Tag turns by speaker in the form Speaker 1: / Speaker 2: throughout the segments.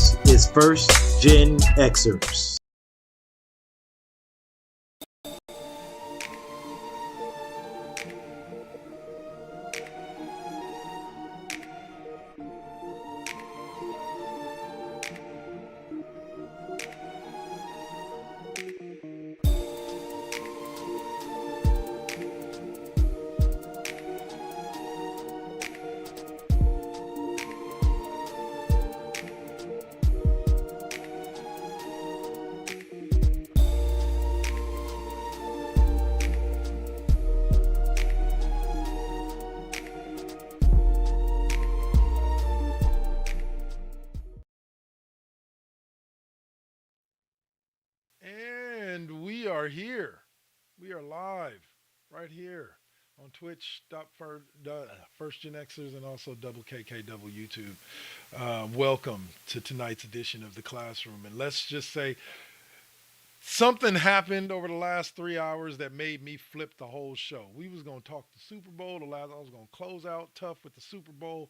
Speaker 1: This is First GenXers.
Speaker 2: And we are here. We are live right here on Twitch, First Gen Xers, and also Double KKW YouTube. Welcome to tonight's edition of the classroom. And let's just say something happened over the last 3 hours that made me flip the whole show. We was gonna talk the Super Bowl. I was gonna close out tough with the Super Bowl,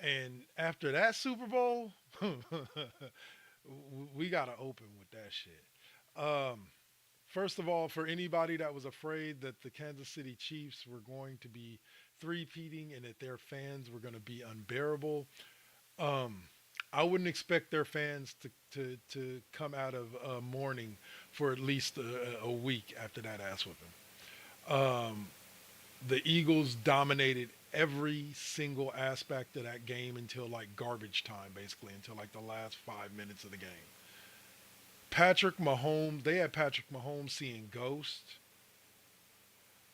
Speaker 2: and after that Super Bowl, we gotta open with that shit. Um, First of all, for anybody that was afraid that the Kansas City Chiefs were going to be three-peating and that their fans were going to be unbearable, um, I wouldn't expect their fans to come out of mourning for at least a week after that ass whipping. Um, the Eagles dominated every single aspect of that game until like garbage time, basically, until like the last 5 minutes of the game. Patrick Mahomes, they had Patrick Mahomes seeing ghosts.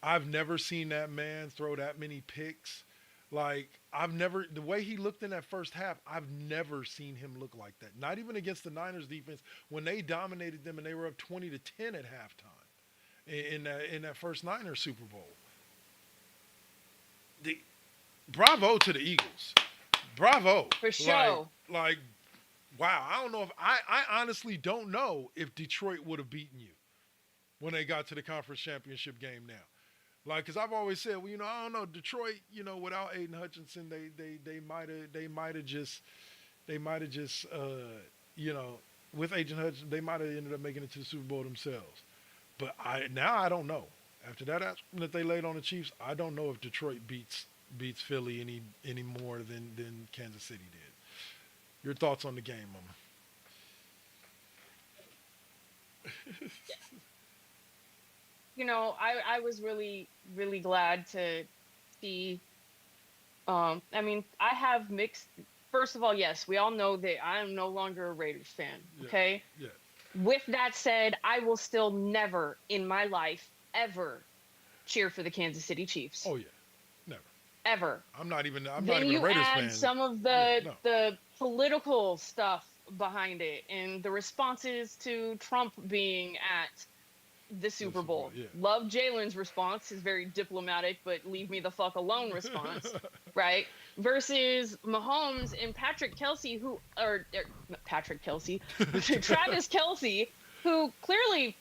Speaker 2: I've never seen that man throw that many picks. Like, the way he looked in that first half, I've never seen him look like that. Not even against the Niners defense when they dominated them and they were up 20-10 at halftime in that first Niners Super Bowl. The, Bravo to the Eagles. Bravo.
Speaker 3: For sure.
Speaker 2: Like, wow. I don't know if I honestly don't know if Detroit would have beaten you when they got to the conference championship game now. Like, because I've always said, well, I don't know, Detroit, without Aiden Hutchinson, they might have just, you know, with Agent Hutchinson, they might have ended up making it to the Super Bowl themselves. But I don't know. After that action that they laid on the Chiefs, I don't know if Detroit beats Philly any more than Kansas City did. Your thoughts on the game, Mama?
Speaker 3: I was really, really glad to see. I mean, I have mixed. First of all, yes, we all know that I am no longer a Raiders fan. Okay.
Speaker 2: Yeah.
Speaker 3: With that said, I will still never in my life ever cheer for the Kansas City Chiefs.
Speaker 2: Oh yeah, never.
Speaker 3: Ever.
Speaker 2: I'm not even a
Speaker 3: Then you
Speaker 2: Raiders
Speaker 3: add
Speaker 2: fan.
Speaker 3: some of the political stuff behind it and the responses to Trump being at the Super Bowl.
Speaker 2: Yeah.
Speaker 3: Love Jalen's response, his very diplomatic, but leave me the fuck alone response, right? Versus Mahomes and Patrick Kelsey, Patrick Kelsey, Travis Kelsey, who clearly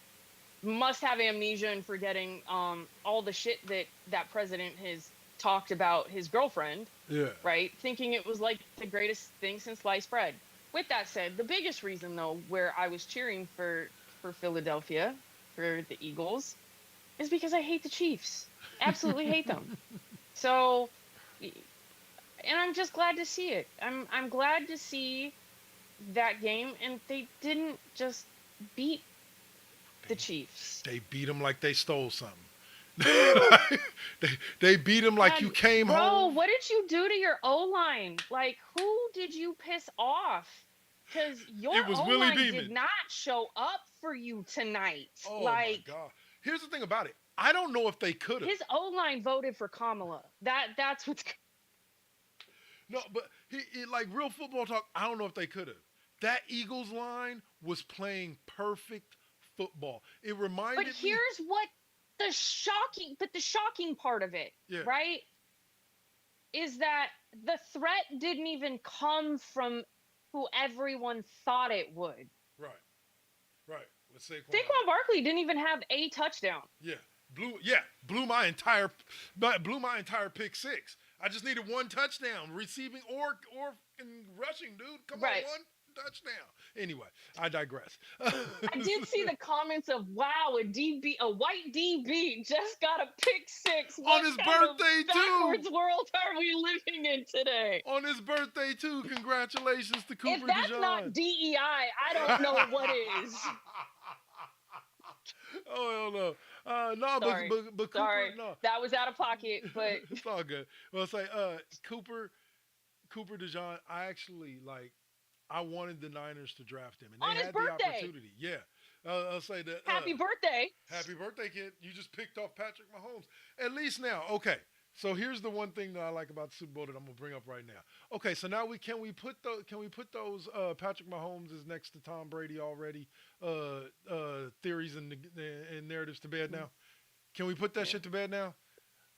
Speaker 3: must have amnesia and forgetting all the shit that president has talked about his girlfriend,
Speaker 2: Yeah.
Speaker 3: right? Thinking it was like the greatest thing since sliced bread. With that said, the biggest reason though, where I was cheering for Philadelphia, for the Eagles, is because I hate the Chiefs. Absolutely hate them. So, and I'm just glad to see it. I'm glad to see that game, and they didn't just beat the Chiefs.
Speaker 2: They beat them like they stole something. they beat them like you came
Speaker 3: bro,
Speaker 2: home.
Speaker 3: What did you do to your O-line? Like, who did you piss off? Because your O-line did not show up for you tonight.
Speaker 2: Oh my God. Here's the thing about it. I don't know if they could have.
Speaker 3: His O-line voted for Kamala. That's what's...
Speaker 2: No, but like real football talk, I don't know if they could have. That Eagles line was playing perfect football. It reminded me...
Speaker 3: But here's what the shocking part of it, right? Is that the threat didn't even come from who everyone thought it would.
Speaker 2: Right. Let's say
Speaker 3: Saquon Barkley didn't even have a touchdown.
Speaker 2: Blew my entire pick six. I just needed one touchdown, receiving or rushing, dude. Come on, one touchdown. Anyway, I digress.
Speaker 3: I did see the comments of wow, a white DB just got a pick six.
Speaker 2: On
Speaker 3: What
Speaker 2: his
Speaker 3: kind of
Speaker 2: birthday too.
Speaker 3: backwards world are we living in today?
Speaker 2: On his birthday too. Congratulations to
Speaker 3: If
Speaker 2: Cooper
Speaker 3: that's not
Speaker 2: DeJean.
Speaker 3: DEI, I don't know what is.
Speaker 2: Oh hell no. No,
Speaker 3: Sorry.
Speaker 2: but Cooper,
Speaker 3: Sorry.
Speaker 2: no.
Speaker 3: That was out of pocket, but
Speaker 2: It's all good. Well, it's like Cooper DeJean. I actually like. I wanted the Niners to draft him, and
Speaker 3: on
Speaker 2: they
Speaker 3: his
Speaker 2: had the
Speaker 3: birthday.
Speaker 2: opportunity. Yeah, I'll say that.
Speaker 3: Happy birthday.
Speaker 2: Happy birthday, kid! You just picked off Patrick Mahomes. At least now, okay. So here's the one thing that I like about the Super Bowl that I'm gonna bring up right now. Okay, so now we put those Patrick Mahomes is next to Tom Brady already theories and narratives to bed now? Can we put that shit to bed now?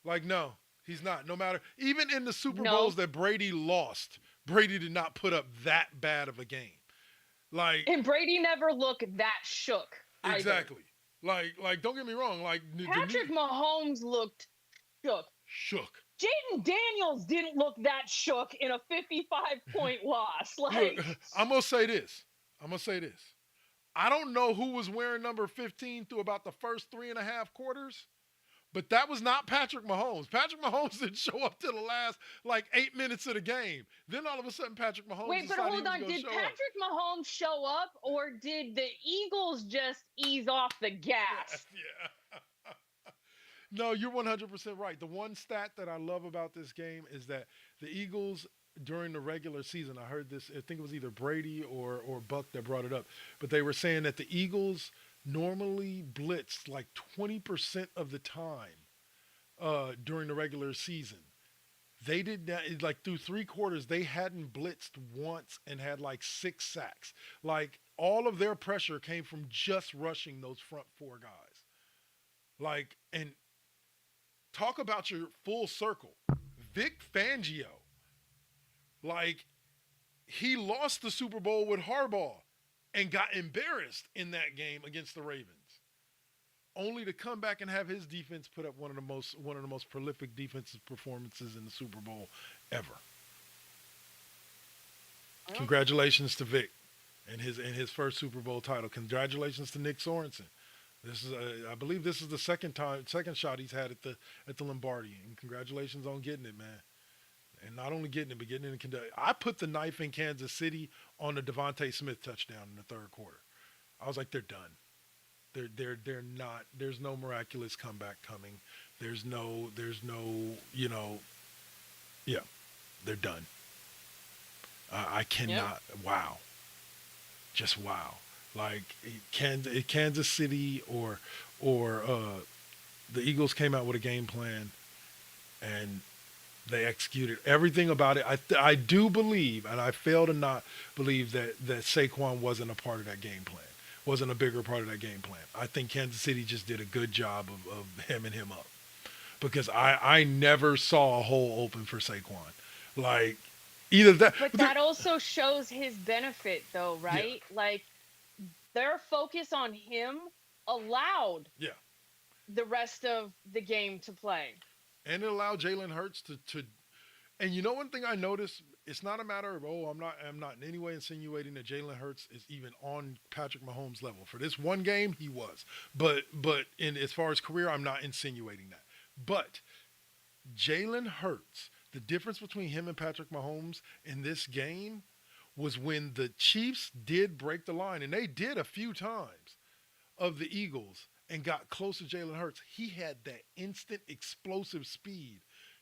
Speaker 2: Like no, he's not. No matter even in the Super
Speaker 3: No.
Speaker 2: Bowls that Brady lost, Brady did not put up that bad of a game. Like
Speaker 3: And Brady never looked that shook. Either.
Speaker 2: exactly. Like don't get me wrong. Like
Speaker 3: Patrick Mahomes looked shook.
Speaker 2: shook.
Speaker 3: Jaden Daniels didn't look that shook in a 55-point loss. Like
Speaker 2: Look, I'm gonna say this. I don't know who was wearing number 15 through about the first 3.5 quarters, but that was not Patrick Mahomes. Patrick Mahomes didn't show up to the last like 8 minutes of the game. Then all of a sudden, Patrick Mahomes.
Speaker 3: wait, but hold on. Did Patrick Mahomes show up, or did the Eagles just ease off the gas?
Speaker 2: Yeah. No, you're 100% right. The one stat that I love about this game is that the Eagles during the regular season, I heard this, I think it was either Brady or Buck that brought it up, but they were saying that the Eagles normally blitzed like 20% of the time during the regular season. They did that like through 3 quarters. They hadn't blitzed once and had like 6 sacks. Like all of their pressure came from just rushing those front 4 guys. Like, and talk about your full circle. Vic Fangio, like he lost the Super Bowl with Harbaugh and got embarrassed in that game against the Ravens, only to come back and have his defense put up one of the most prolific defensive performances in the Super Bowl ever.
Speaker 3: Well,
Speaker 2: Congratulations to Vic and his first Super Bowl title. Congratulations to Nick Sorensen. This is, I believe, this is the second shot he's had at the Lombardi, and congratulations on getting it, man. And not only getting it, but getting it in Kentucky. I put the knife in Kansas City on the Devontae Smith touchdown in the 3rd quarter. I was like, they're done. They're not. There's no miraculous comeback coming. There's no. Yeah, they're done. I cannot. Yep. Wow. Just wow. Like Kansas City or the Eagles came out with a game plan and they executed everything about it. I do believe, and I fail to not believe that Saquon wasn't a part of that game plan, wasn't a bigger part of that game plan. I think Kansas City just did a good job of hemming him up because I never saw a hole open for Saquon. Like either that.
Speaker 3: But that also shows his benefit though, right? Yeah. Like their focus on him allowed the rest of the game to play.
Speaker 2: And it allowed Jalen Hurts to and you know one thing I noticed, it's not a matter of I'm not in any way insinuating that Jalen Hurts is even on Patrick Mahomes' level. For this one game, he was. But in as far as career, I'm not insinuating that. But Jalen Hurts, the difference between him and Patrick Mahomes in this game was when the Chiefs did break the line, and they did a few times, of the Eagles and got close to Jalen Hurts. He had that instant explosive speed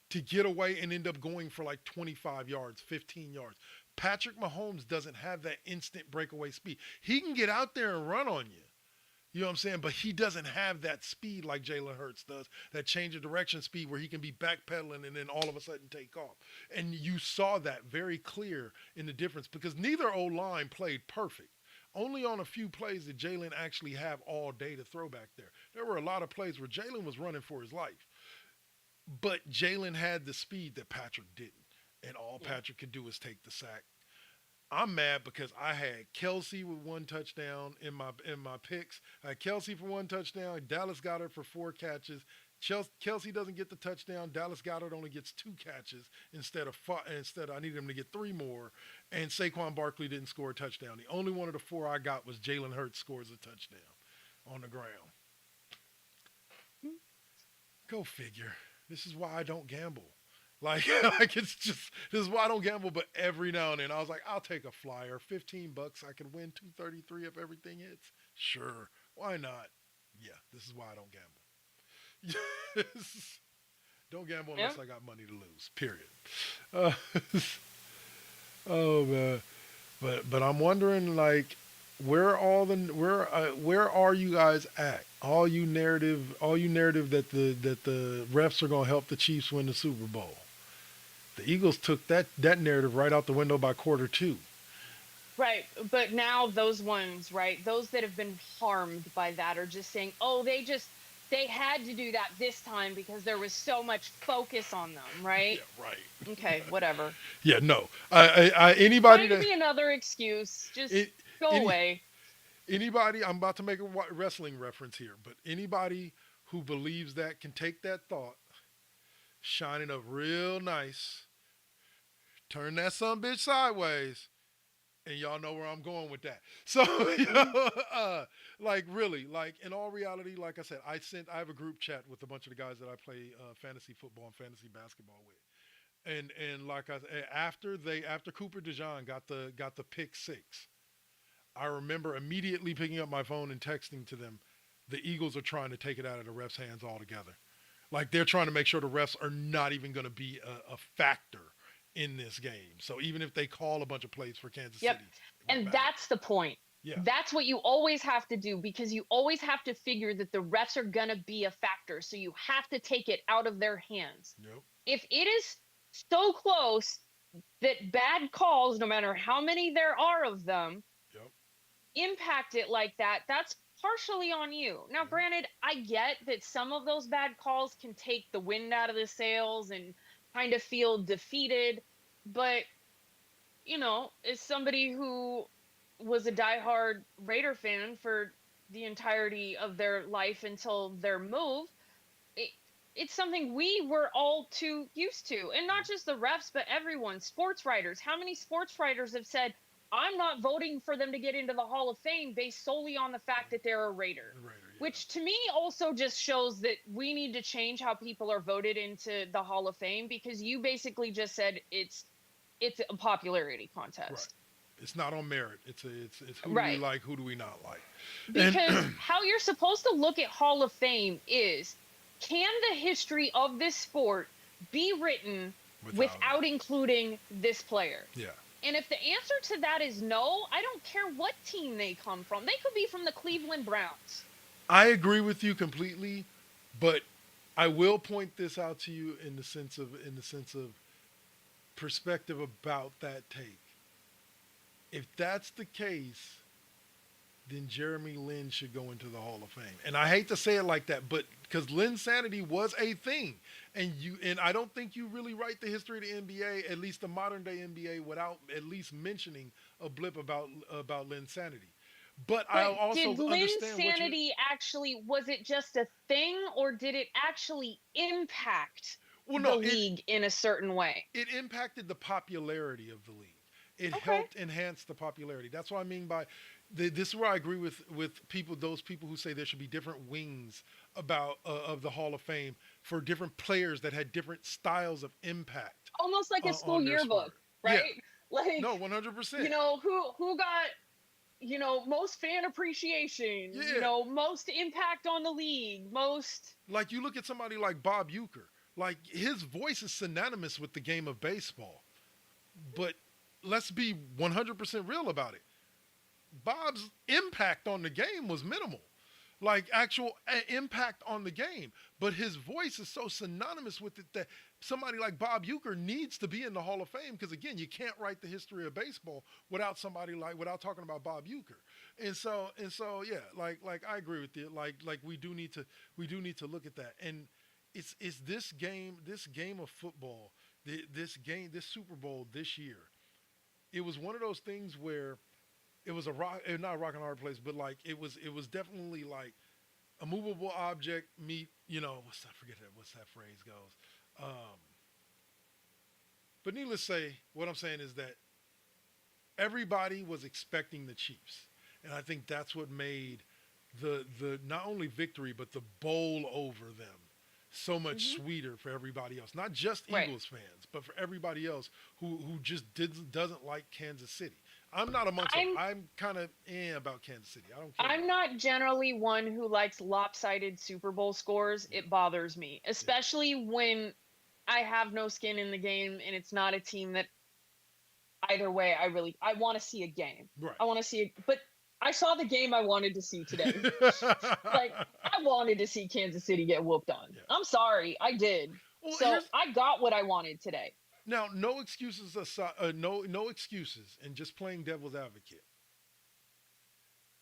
Speaker 2: to get away and end up going for like 25 yards, 15 yards. Patrick Mahomes doesn't have that instant breakaway speed. He can get out there and run on you. You know what I'm saying? But he doesn't have that speed like Jalen Hurts does, that change of direction speed where he can be backpedaling and then all of a sudden take off. And you saw that very clear in the difference because neither O-line played perfect. Only on a few plays did Jalen actually have all day to throw back there. There were a lot of plays where Jalen was running for his life. But Jalen had the speed that Patrick didn't. And all Patrick could do was take the sack. I'm mad because I had Kelsey with 1 touchdown in my picks. I had Kelsey for 1 touchdown. Dallas got her for 4 catches. Kelsey doesn't get the touchdown. Dallas Goddard only gets 2 catches instead I needed him to get 3 more. And Saquon Barkley didn't score a touchdown. The only one of the 4 I got was Jalen Hurts scores a touchdown on the ground. Go figure. This is why I don't gamble. Like, like it's just this is why I don't gamble. But every now and then, I was like, I'll take a flyer, $15. I can win 233 if everything hits. Sure, why not? Yeah, this is why I don't gamble. Yes. Don't gamble unless
Speaker 3: Yep.
Speaker 2: I got money to lose. Period. Uh, oh man, but I'm wondering like where are you guys at? All you narrative that the refs are gonna help the Chiefs win the Super Bowl. The Eagles took that narrative right out the window by quarter 2.
Speaker 3: Right. But now those ones, right? Those that have been harmed by that are just saying, oh, they had to do that this time because there was so much focus on them, right?
Speaker 2: Yeah, right.
Speaker 3: Okay, whatever.
Speaker 2: Yeah, no. Anybody
Speaker 3: Trying to
Speaker 2: that
Speaker 3: be another excuse. Just
Speaker 2: it,
Speaker 3: go
Speaker 2: any
Speaker 3: away.
Speaker 2: anybody, I'm about to make a wrestling reference here, but anybody who believes that can take that thought, shine it up real nice, turn that son bitch sideways, and y'all know where I'm going with that. So, like really, like in all reality, like I said, I have a group chat with a bunch of the guys that I play fantasy football and fantasy basketball with, and like after Cooper DeJean got the pick 6, I remember immediately picking up my phone and texting to them, the Eagles are trying to take it out of the refs' hands altogether. Like they're trying to make sure the refs are not even going to be a factor in this game. So even if they call a bunch of plays for Kansas
Speaker 3: Yep.
Speaker 2: City, it won't
Speaker 3: And
Speaker 2: matter.
Speaker 3: that's the point.
Speaker 2: Yeah.
Speaker 3: That's what you always have to do because you always have to figure that the refs are going to be a factor. So you have to take it out of their hands.
Speaker 2: Yep.
Speaker 3: If it is so close that bad calls, no matter how many there are of them,
Speaker 2: Yep.
Speaker 3: impact it like that, that's partially on you. Now,
Speaker 2: Mhm.
Speaker 3: granted, I get that some of those bad calls can take the wind out of the sails and kind of feel defeated, but as somebody who was a diehard Raider fan for the entirety of their life until their move, it, it's something we were all too used to. And not just the refs, but everyone, sports writers. How many sports writers have said, I'm not voting for them to get into the Hall of Fame based solely on the fact that they're a Raider?
Speaker 2: The Raider, yeah.
Speaker 3: Which to me also just shows that we need to change how people are voted into the Hall of Fame because you basically just said it's a popularity
Speaker 2: Right.
Speaker 3: contest.
Speaker 2: It's not on merit. It's who do we
Speaker 3: Right.
Speaker 2: like, who do we not like, and
Speaker 3: Because how you're supposed to look at Hall of Fame is can the history of this sport be written
Speaker 2: without
Speaker 3: without including this player?
Speaker 2: yeah,
Speaker 3: And if the answer to that is no, I don't care what team they come from. They could be from the Cleveland Browns.
Speaker 2: I agree with you completely, but I will point this out to you in the sense of perspective about that take. If that's the case, then Jeremy Lin should go into the Hall of Fame. And I hate to say it like that, but because Lin sanity was a thing, and I don't think you really write the history of the NBA, at least the modern day NBA, without at least mentioning a blip about Lin sanity. But I
Speaker 3: But
Speaker 2: also
Speaker 3: did Lynn's
Speaker 2: understand what you.
Speaker 3: sanity actually, was it just a thing or did it actually impact
Speaker 2: Well,
Speaker 3: the
Speaker 2: no, it
Speaker 3: league in a certain way?
Speaker 2: it impacted the popularity of the league. It
Speaker 3: Okay.
Speaker 2: helped enhance the popularity. That's what I mean by this is where I agree with people, those people who say there should be different wings about of the Hall of Fame for different players that had different styles of impact
Speaker 3: Almost like a school
Speaker 2: on their
Speaker 3: yearbook,
Speaker 2: sport. Yeah,
Speaker 3: right? Like,
Speaker 2: no, 100%.
Speaker 3: who got, most fan appreciation,
Speaker 2: Yeah,
Speaker 3: most impact on the league, most.
Speaker 2: like you look at somebody like Bob Uecker, like his voice is synonymous with the game of baseball. But let's be 100% real about it. Bob's impact on the game was minimal, like actual impact on the game. But his voice is so synonymous with it that somebody like Bob Uecker needs to be in the Hall of Fame because again, you can't write the history of baseball without talking about Bob Uecker. And so yeah, like I agree with you. Like we do need to look at that. And it's this game of football, this Super Bowl this year. It was one of those things where it was not a rock and hard place, but like it was definitely like a movable object meet, what's that? Forget that. What's that phrase goes? Um, but needless to say, what I'm saying is that everybody was expecting the Chiefs, and I think that's what made the not only victory but the bowl over them so much
Speaker 3: Hmm.
Speaker 2: sweeter for everybody else. Not just
Speaker 3: Right.
Speaker 2: Eagles fans, but for everybody else who just doesn't like Kansas City. I'm not amongst them.
Speaker 3: I'm
Speaker 2: I'm kind of about Kansas City. I don't care
Speaker 3: I'm
Speaker 2: about them.
Speaker 3: not generally one who likes lopsided Super Bowl scores.
Speaker 2: Yeah,
Speaker 3: It bothers me,
Speaker 2: yeah.
Speaker 3: especially when I have no skin in the game and it's not a team that either way I want to see a game.
Speaker 2: Right.
Speaker 3: I want to see it, but I saw the game I wanted to see today. Like I wanted to see Kansas City get whooped on.
Speaker 2: Yeah.
Speaker 3: I'm sorry, I did.
Speaker 2: Well,
Speaker 3: So I got what I wanted today.
Speaker 2: now no excuses aside. No excuses, and just playing devil's advocate.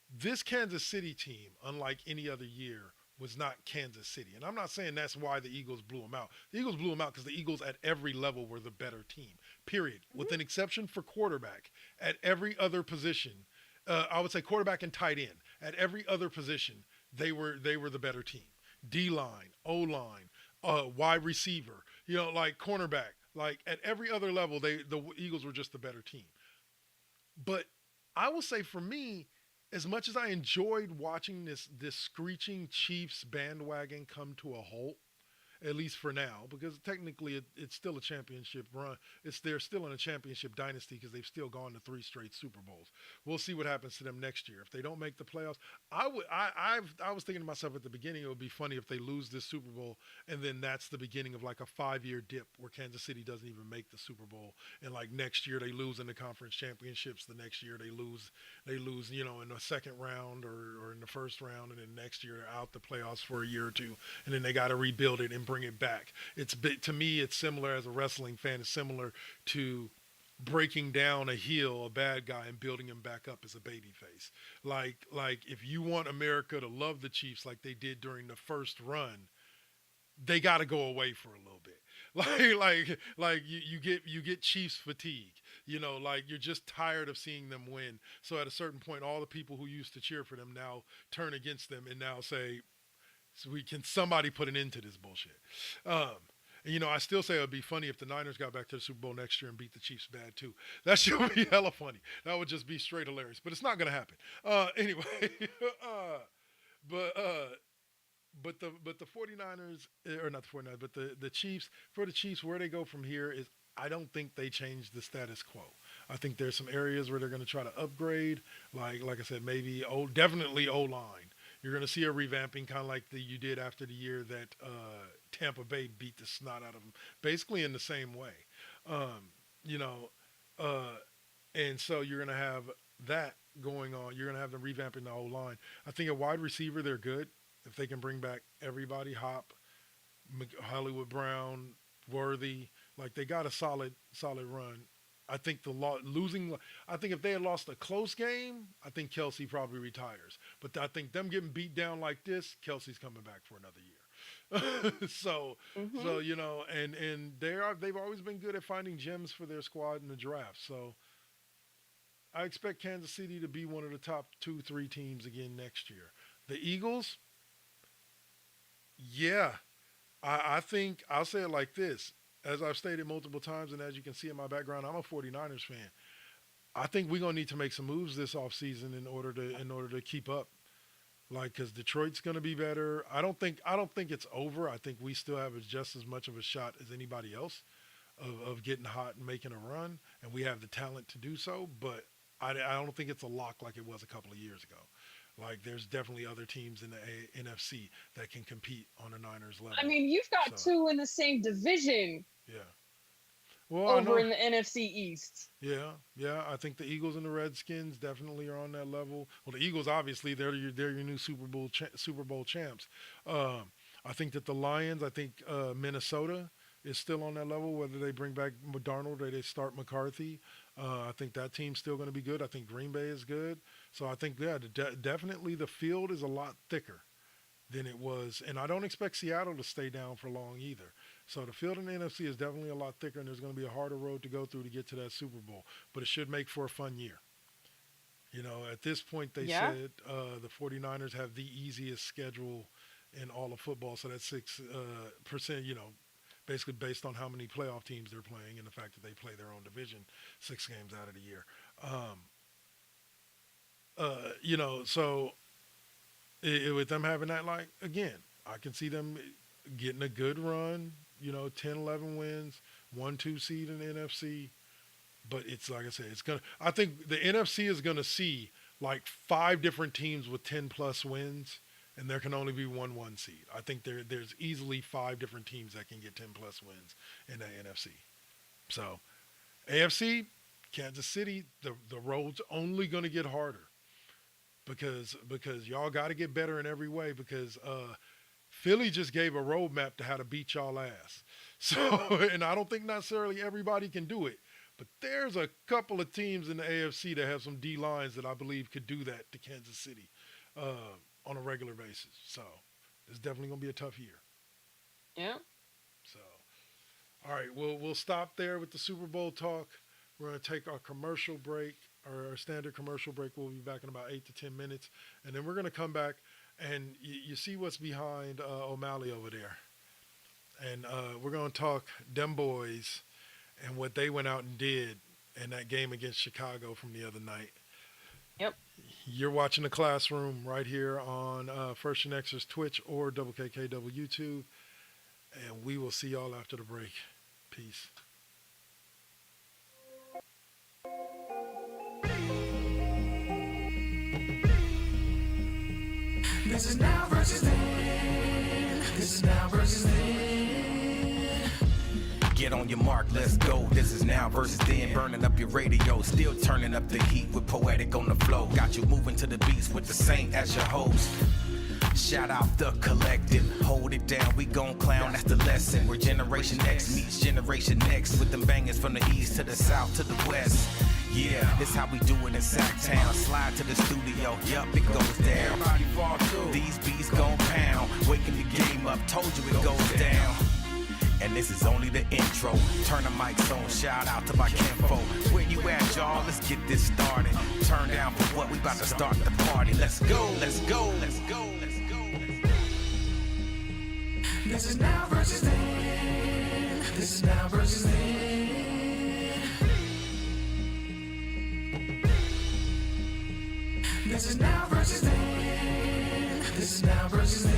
Speaker 2: This Kansas City team, unlike any other year, was not Kansas City. And I'm not saying that's why the Eagles blew them out. The Eagles blew them out because the Eagles at every level were the better team, period. With
Speaker 3: Hmm.
Speaker 2: an exception for quarterback. At every other position, I would say quarterback and tight end. At every other position, they were the better team. D line, O line, wide receiver, like cornerback. Like at every other level, the Eagles were just the better team. But I will say for me, as much as I enjoyed watching this screeching Chiefs bandwagon come to a halt, at least for now, because technically it's still a championship run. They're still in a championship dynasty because they've still gone to three straight Super Bowls. We'll see what happens to them next year if they don't make the playoffs. I was thinking to myself at the beginning it would be funny if they lose this Super Bowl and then that's the beginning of like a 5 year dip where Kansas City doesn't even make the Super Bowl and like next year they lose in the conference championships. The next year they lose in the second round or in the first round, and then next year they're out the playoffs for a year or two, and then they got to rebuild it and bring it back. To me, it's similar as a wrestling fan. It's similar to breaking down a heel, a bad guy, and building him back up as a baby face. Like if you want America to love the Chiefs like they did during the first run, they got to go away for a little bit. Like you get Chiefs fatigue. Like you're just tired of seeing them win. So at a certain point, all the people who used to cheer for them now turn against them and now say, "So we can somebody put an end to this bullshit." Um, and I still say it would be funny if the Niners got back to the Super Bowl next year and beat the Chiefs bad too. That should be hella funny. That would just be straight hilarious. But it's not gonna happen. Anyway, uh, but uh, but the 49ers or not the 49ers, but the Chiefs, for the Chiefs, where they go from here is I don't think they change the status quo. I think there's some areas where they're going to try to upgrade, like I said, maybe definitely O line. You're going to see a revamping, kind of like you did after the year that Tampa Bay beat the snot out of them, basically in the same way. Um, you know, uh, and so you're going to have that going on. You're going to have them revamping the whole line. I think a wide receiver, they're good if they can bring back everybody. Hop, Hollywood Brown, Worthy, like they got a solid run. I think losing. I think if they had lost a close game, I think Kelsey probably retires. But I think them getting beat down like this, Kelsey's coming back for another year. So
Speaker 3: Hmm.
Speaker 2: and they've always been good at finding gems for their squad in the draft. So I expect Kansas City to be one of the top 2, 3 teams again next year. The Eagles, yeah, I think I'll say it like this. As I've stated multiple times, and as you can see in my background, I'm a 49ers fan. I think we're gonna need to make some moves this offseason in order to keep up. Like, because Detroit's gonna be better. I don't think it's over. I think we still have just as much of a shot as anybody else of getting hot and making a run, and we have the talent to do so. But I don't think it's a lock like it was a couple of years ago. Like, there's definitely other teams in the NFC that can compete on a Niners
Speaker 3: I
Speaker 2: level.
Speaker 3: mean, you've got
Speaker 2: So
Speaker 3: two in the same division
Speaker 2: yeah. Well, I
Speaker 3: over
Speaker 2: know.
Speaker 3: in the NFC East.
Speaker 2: Yeah, yeah. I think the Eagles and the Redskins definitely are on that level. Well, the Eagles obviously they're your new Super Bowl champs. Um, I think that the Lions. I think Minnesota is still on that level. Whether they bring back Darnold or they start McCarthy, I think that team's still going to be good. I think Green Bay is good. So I think definitely the field is a lot thicker than it was. And I don't expect Seattle to stay down for long either. So the field in the NFC is definitely a lot thicker, and there's going to be a harder road to go through to get to that Super Bowl. But it should make for a fun year. At this point, they said the 49ers have the easiest schedule in all of football. So that's 6%, basically based on how many playoff teams they're playing and the fact that they play their own division 6 games out of the year. So with them having that, like, again, I can see them getting a good run, 10, 11 wins, 1-2 seed in the NFC. But it's like I said, I think the NFC is going to see like 5 different teams with 10 plus wins, and there can only be 1 seed. I think there's easily 5 different teams that can get 10 plus wins in the NFC. So AFC, Kansas City, the road's only going to get harder because y'all got to get better in every way because Philly just gave a roadmap to how to beat y'all ass. So, and I don't think necessarily everybody can do it. But there's a couple of teams in the AFC that have some D lines that I believe could do that to Kansas City on a regular basis. So it's definitely going to be a tough year.
Speaker 3: Yeah.
Speaker 2: So, all right, we'll stop there with the Super Bowl talk. We're going to take our commercial break, our standard commercial break. We'll be back in about 8 to 10 minutes. And then we're going to come back and you see what's behind Omalley over there. And we're going to talk them boys and what they went out and did in that game against Chicago from the other night.
Speaker 3: Yep.
Speaker 2: You're watching The Classroom right here on First GenXers Twitch or Double KKW YouTube. And we will see y'all after the break. Peace.
Speaker 4: This is now versus then. This is now versus then. Get on your mark, let's go. This is now versus then. Burning up your radio, still turning up the heat with Poetic on the flow. Got you moving to the beats with the Saint as your host. Shout out the collective, hold it down, we gon' clown, that's the lesson. We're Generation X meets Generation Next with them bangers from the east to the south to the west. Yeah, this how we do it in Sacktown. Slide to the studio, yup, it goes down. Everybody fall through. These beats gon' pound, waking the game up, told you it goes down. And this is only the intro. Turn the mics on, shout out to my kinfolk. Where you at, y'all? Let's get this started. Turn down for what? We about to start the party. Let's go, let's go, let's go, let's go, let's go. This is now versus then. This is now versus then. This is now versus then. This is now versus then.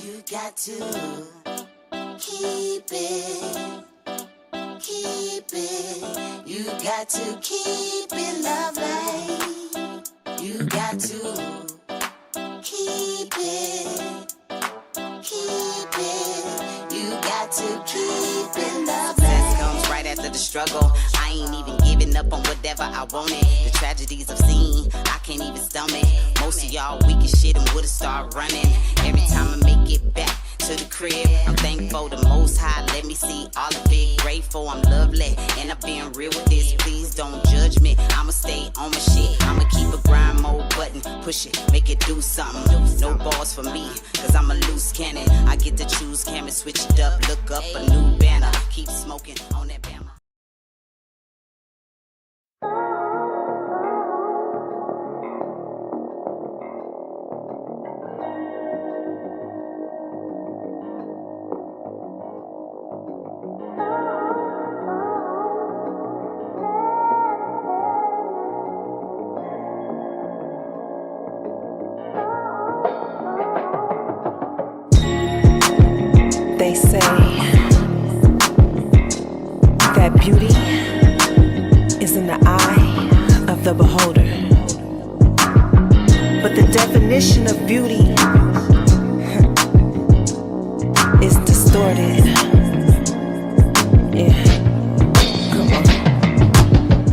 Speaker 5: You got to keep it. You got to keep it lovely. You got to keep it. You got to keep it lovely. Success comes right after the struggle. I ain't even giving up on whatever I wanted. The tragedies I've seen, I can't even stomach. Most of y'all weak as shit and would've started running. Every time I make it back to the crib, I'm thankful the Most High let me see all of it. Grateful I'm lovely, and I've been real with this. Please don't judge me, I'ma stay on my shit. I'ma keep a grind mode button, push it, make it do something. No balls for me, cause I'm a loose cannon. I get to choose, camera, switch it up, look up a new banner. Keep smoking on that banner.
Speaker 6: They say that beauty is in the eye of the beholder. But the definition of beauty is distorted. Yeah. Come on.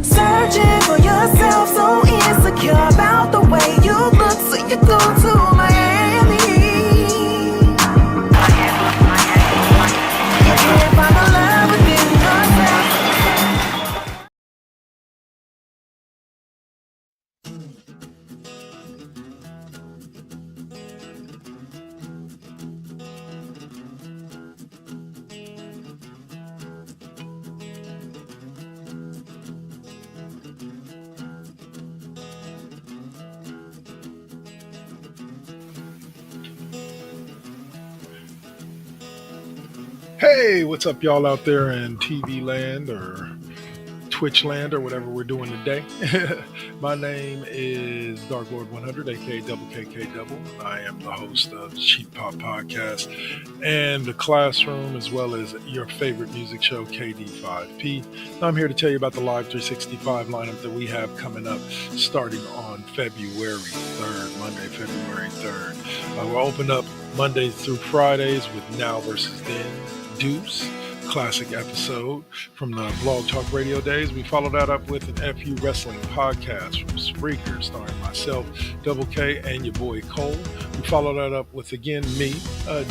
Speaker 6: Searching for yourself, so insecure about the way you look, so you go to Miami.
Speaker 2: Hey, what's up, y'all out there in TV land or Twitch land or whatever we're doing today? My name is Dark Lord 100, aka Double K Double. I am the host of the Cheap Pop Podcast and the Classroom, as well as your favorite music show, KD5P. I'm here to tell you about the Live 365 lineup that we have coming up starting on February 3rd, Monday, February 3rd. We'll open up Mondays through Fridays with Now versus Then, Deuce, classic episode from the Blog Talk Radio days. We follow that up with an FU Wrestling podcast from Spreaker, starring myself, Double K, and your boy Cole. We follow that up with, again, me,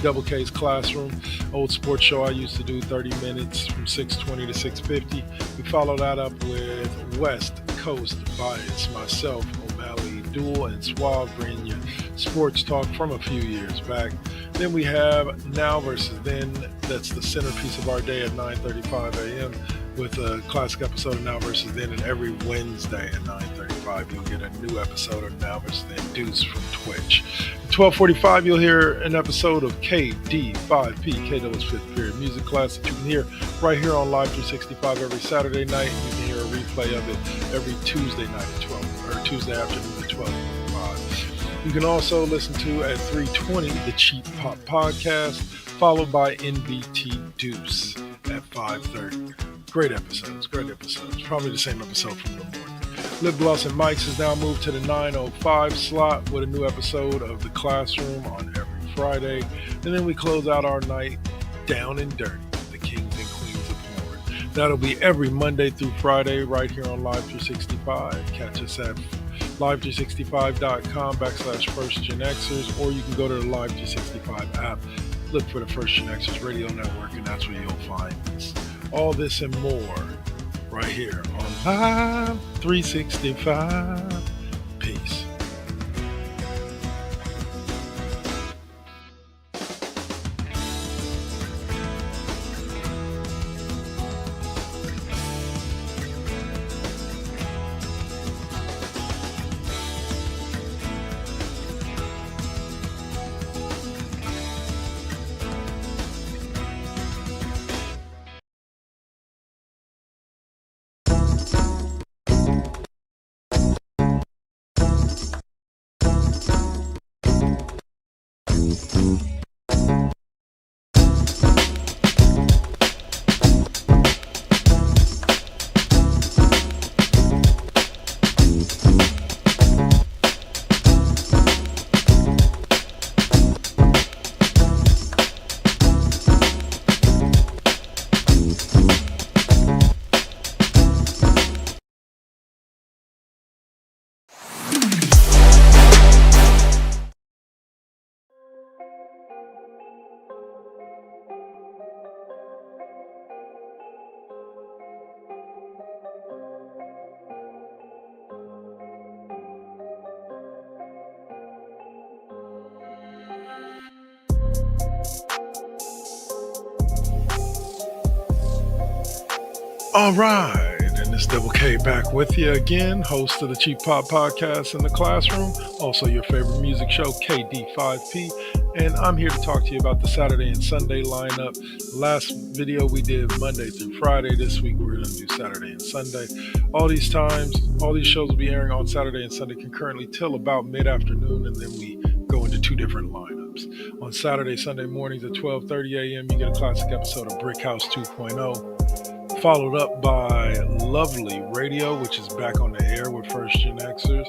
Speaker 2: Double K's Classroom, old sports show I used to do 30 minutes from 6:20 to 6:50. We follow that up with West Coast Bias, myself, O'Malley, Duel, and Suave, bringing you sports talk from a few years back. Then we have Now versus Then. That's the centerpiece of our day at 9:35 a.m. with a classic episode of Now versus Then. And every Wednesday at 9:35, you'll get a new episode of Now versus Then, Deuce from Twitch. At 12:45, you'll hear an episode of KD5P, K-Do's fifth period music class that you can hear right here on Live 365 every Saturday night. And you can hear a replay of it every Tuesday night at 12, or Tuesday afternoon at 12:45. You can also listen to at 3:20 the Cheap Pop Podcast, followed by NBT Deuce at 5:30. Great episodes. Probably the same episode from the morning. Lip Gloss and Mics has now moved to the 9:05 slot with a new episode of The Classroom on every Friday. And then we close out our night down and dirty, the Kings and Queens of Porn. That'll be every Monday through Friday right here on Live 365. Catch us at live365.com/First GenXers, or you can go to the Live 365 app, look for the First GenXers Radio Network, and that's where you'll find us. All this and more right here on Live 365. Peace. All right, and it's Double K back with you again, host of the Cheap Pop Podcast in the Classroom, also your favorite music show, KD5P, and I'm here to talk to you about the Saturday and Sunday lineup. Last video we did Monday through Friday. This week we're going to do Saturday and Sunday. All these shows will be airing on Saturday and Sunday concurrently till about mid-afternoon, and then we go into two different lineups. On Saturday, Sunday mornings at 12:30 a.m., you get a classic episode of Brick House 2.0. Followed up by Lovely Radio, which is back on the air with First GenXers.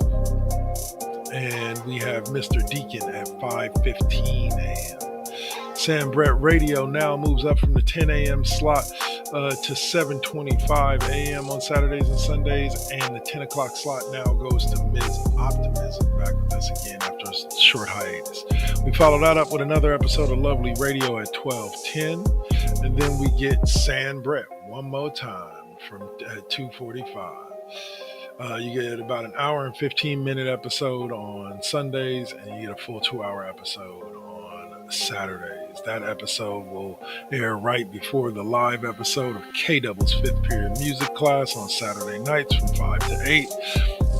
Speaker 2: And we have Mr. Deacon at 5:15 a.m. Sam Brett Radio now moves up from the 10 a.m. slot to 7:25 a.m. on Saturdays and Sundays. And the 10 o'clock slot now goes to Ms. Optimism, back with us again after a short hiatus. We follow that up with another episode of Lovely Radio at 12:10. And then we get Sam Brett one more time from 2:45. You get about an hour and 15-minute episode on Sundays, and you get a full 2-hour episode on Saturdays. That episode will air right before the live episode of K-Double's fifth period music class on Saturday nights from 5 to 8.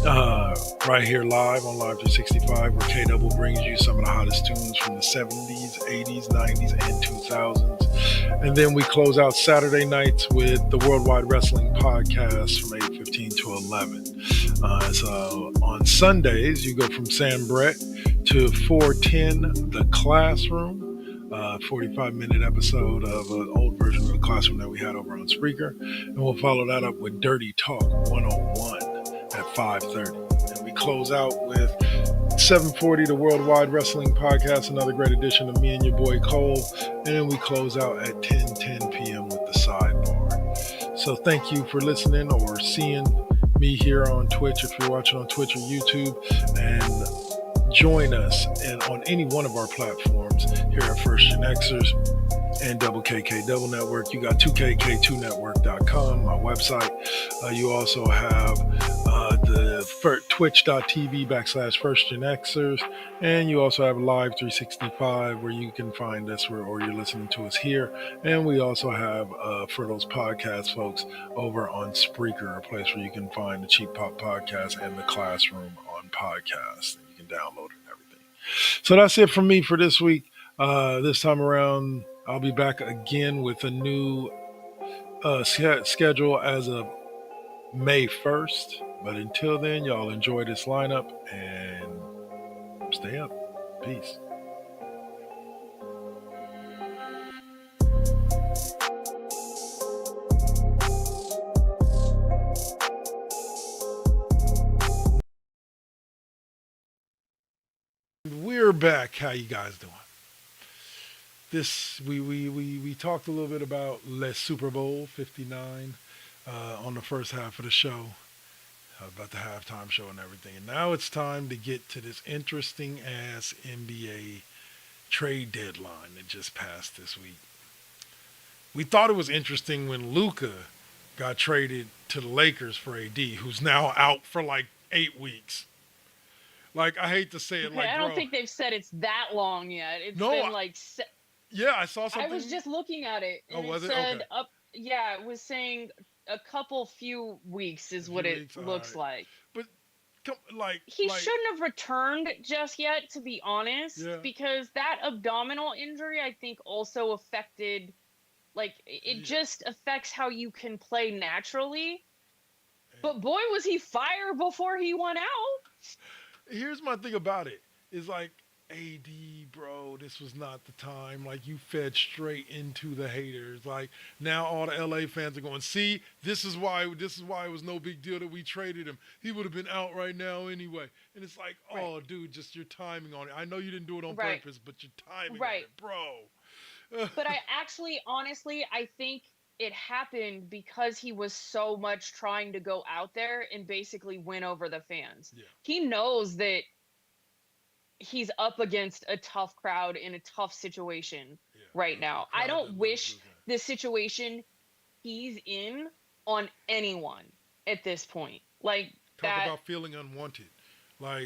Speaker 2: Right here live on Live 365, where K-Double brings you some of the hottest tunes from the 70s, 80s, 90s, and 2000s. And then we close out Saturday nights with the Worldwide Wrestling Podcast from 8:15 to 11. So on Sundays, you go from San Brett to 410, The Classroom. 45-minute episode of an old version of The Classroom that we had over on Spreaker. And we'll follow that up with Dirty Talk 101 at 5:30. And we close out with 740, the Worldwide Wrestling Podcast, another great edition of me and your boy Cole. And we close out at 10 p.m. with the Sidebar. So thank you for listening or seeing me here on Twitch if you're watching on Twitch or YouTube. And join us on any one of our platforms here at First GenXers and Double K Double Network. You got 2KK2network.com, my website. You also have the twitch.tv/First GenXers, and you also have Live 365 where you can find us or you're listening to us here. And we also have for those podcast folks over on Spreaker, a place where you can find the Cheap Pop Podcast and the Classroom on podcast. You can download it and everything. So that's it from me for this week. This time around, I'll be back again with a new schedule as of May 1st. But until then, y'all enjoy this lineup and stay up. Peace. We're back. How you guys doing? This we talked a little bit about Les Super Bowl 59 on the first half of the show, about the halftime show and everything. And now it's time to get to this interesting ass NBA trade deadline that just passed this week. We thought it was interesting when Luka got traded to the Lakers for AD, who's now out for like 8 weeks. Like, I hate to say it, like,
Speaker 3: I don't think they've said it's that long yet. It's been like...
Speaker 2: Yeah, I saw something.
Speaker 3: I was just looking at it. And
Speaker 2: was it?
Speaker 3: Said
Speaker 2: Okay.
Speaker 3: Yeah, it was saying a few weeks is what it looks like.
Speaker 2: But,
Speaker 3: he shouldn't have returned just yet, to be honest, because that abdominal injury, I think, also affected, it just affects how you can play naturally. But boy, was he fire before he went out.
Speaker 2: Here's my thing about it, is like, AD, bro, this was not the time. Like, you fed straight into the haters. Like, now all the LA fans are going, see, this is why it was no big deal that we traded him. He would have been out right now anyway. And it's like, oh, dude, just your timing on it. I know you didn't do it on purpose, but your timing on it, bro.
Speaker 3: But honestly, I think it happened because he was so much trying to go out there and basically win over the fans. Yeah. He knows that he's up against a tough crowd in a tough situation right now. I don't wish the situation he's in on anyone at this point.
Speaker 2: Talk about feeling unwanted.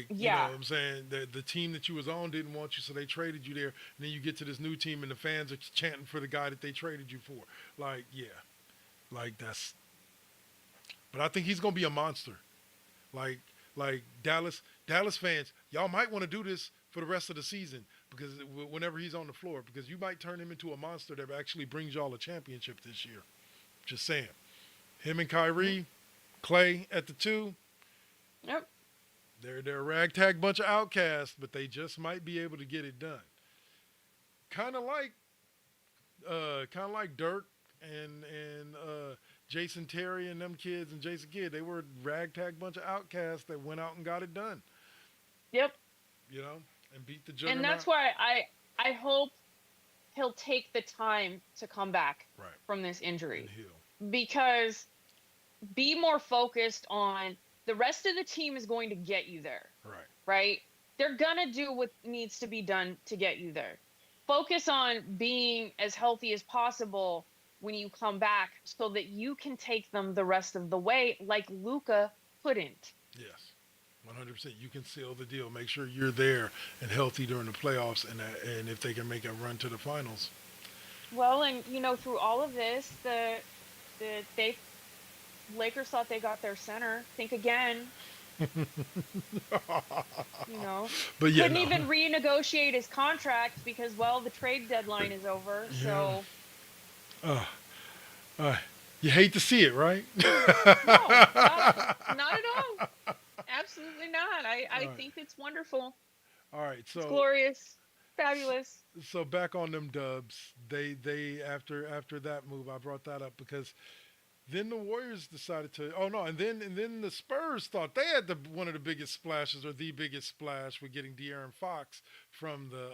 Speaker 2: You know what I'm saying? The team that you was on didn't want you, so they traded you there. And then you get to this new team and the fans are chanting for the guy that they traded you for. That's... But I think he's going to be a monster. Like Dallas fans, y'all might want to do this for the rest of the season, because whenever he's on the floor, because you might turn him into a monster that actually brings y'all a championship this year. Just saying. Him and Kyrie, Clay at the 2.
Speaker 3: Yep.
Speaker 2: They're a ragtag bunch of outcasts, but they just might be able to get it done. Kind of like Dirk and Jason Terry and them kids and Jason Kidd. They were a ragtag bunch of outcasts that went out and got it done.
Speaker 3: Yep.
Speaker 2: You know, and beat the juggernaut.
Speaker 3: And that's why I hope he'll take the time to come back from this injury. Because be more focused on the rest of the team is going to get you there. Right? They're going to do what needs to be done to get you there. Focus on being as healthy as possible when you come back so that you can take them the rest of the way like Luka couldn't.
Speaker 2: Yes, 100%. You can seal the deal. Make sure you're there and healthy during the playoffs and if they can make a run to the finals.
Speaker 3: Well, and, through all of this, the Lakers thought they got their center. Think again.
Speaker 2: But
Speaker 3: couldn't even renegotiate his contract because, the trade deadline is over. So
Speaker 2: Uh, uh, you hate to see it, right?
Speaker 3: No, not at all. Absolutely not.
Speaker 2: All
Speaker 3: I
Speaker 2: right.
Speaker 3: think it's wonderful.
Speaker 2: All right.
Speaker 3: It's
Speaker 2: So
Speaker 3: glorious. Fabulous.
Speaker 2: so back on them Dubs. They after that move, I brought that up because then the Warriors decided to. Oh no, and then the Spurs thought they had one of the biggest splashes or the biggest splash with getting De'Aaron Fox from the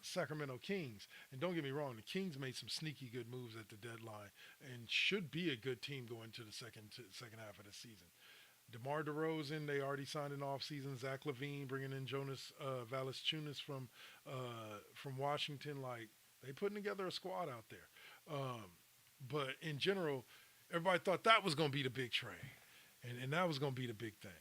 Speaker 2: Sacramento Kings. And don't get me wrong, the Kings made some sneaky good moves at the deadline and should be a good team going to the second half of the season. DeMar DeRozan, they already signed an offseason. Zach LaVine, bringing in Jonas Valanciunas from Washington. Like, they putting together a squad out there. But in general, everybody thought that was going to be the big trade, and that was going to be the big thing.